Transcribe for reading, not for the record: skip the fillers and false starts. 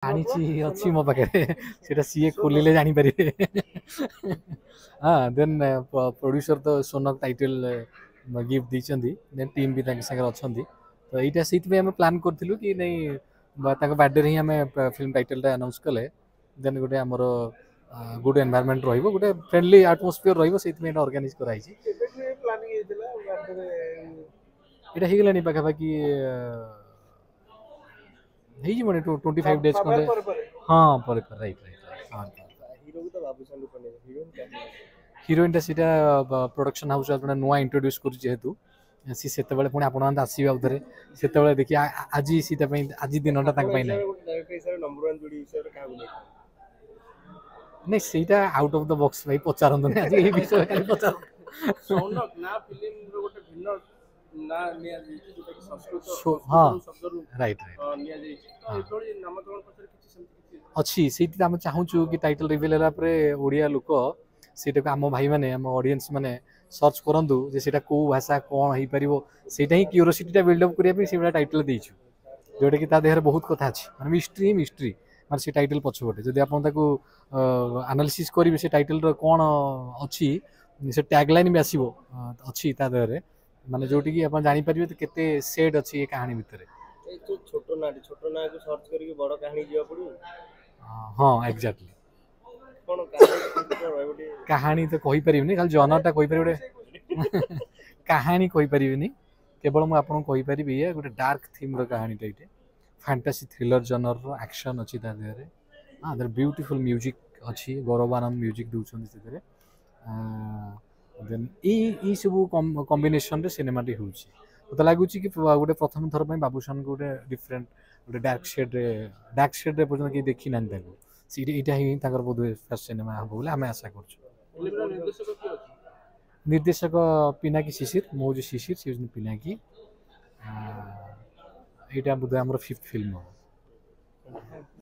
आनी अच्छी मो पाखे सीटा सीए खोलिले जानी पारे हाँ देन प्रोड्यूसर तो सोनक टाइटल गिफ्ट देछंदी देन टीम भी ताके संगे अछंदी तो एटा सीट में हम प्लान करथिलु कि नहीं ताके बर्थडे रे ही हमें फिल्म टाइटल टा अनाउंस कले देन गोटे हमर गुड एनवायरनमेंट रहिबो गोटे फ्रेंडली एटमॉस्फियर रहिबो सेति में ऑर्गेनाइज कराइछि प्लानिंग हेतला बर्थडे एटा हिगलानी पाखा बाकी हेजी मने 25 डेज कोले हां पर राइट राइट हां हीरो को तो बाबूशान रूपने हीरोइन क्या हिरोइन टा सीटा प्रोडक्शन हाउस आपन नुआ इंट्रोड्यूस कर जेहेतु सी सेते बेले पुणी आपन आसीबे उधरे सेते बेले देखि आज सीटा पई आज दिनटा ताक पई नै डायरेक्टर हिसाब नंबर 1 जोड़ी हिसाब रे काम नै नहीं सीटा आउट ऑफ द बॉक्स भाई पचारंत नै आज ए विषय खाली पचार सौनक ना फिल्म रो गोटे भिन्न ना निया जेछि जोटा कि संस्कृत हां शब्द रू राइट राइट निया जेछि एतोडी नामकरण पछरे किछि सेमति किछि अच्छी सीट हम चाहूँ कि टाइटल रिवील है ओडिया लोक सीटा को आम भाई मैंने आम ऑडियंस मैंने सर्च करूँ जे सीटा को भाषा कौन हो पार से क्यूरोसीटी बिल्डअप करने टाइटल देचु जोटा कि देहर बहुत कथा अच्छी मैंने मिस्ट्री मिस्ट्री माने से टाइटल पछपटे जब आप एनालिसिस करेंगे से टाइटल कौन अच्छी से टैगलाइन भी आसो अच्छी देहर माने जोटी कि आप जापर तो केते सेड अच्छी ये कहानी भितर छोटो ना को सर्च करके बड़ कहानी जीवा पड़ो हाँ एग्जैक्टली कोन कहानी तो कहि परिबनी खाली जनरटा कहि परिबे कहानी कहि परिबनी केवल मु आपन कहि परिबी ये गोटे डार्क थीम रो कहानी टाइटे फैंटेसी थ्रिलर जनर रो एक्शन अछि ता देरे हां देयर ब्यूटीफुल म्यूजिक अछि गौरवानंद म्यूजिक दोछन से देरे देन ई सब कॉम्बिनेशन रे सिनेमा टी होछि तो लागुछि कि गोटे प्रथम थर पय बाबूशान गोटे डिफरेंट गोटे डार्क शेड रे पर्यंत कि देखि नान ताको सीडी इटा ही ताकर बोध फर्स्ट सिनेमा हो बोले हमें आशा करछु निर्देशक पिनाकी शिशिर मौज शिशिर से पिनाकी एटा बोध हमर 5th फिल्म हो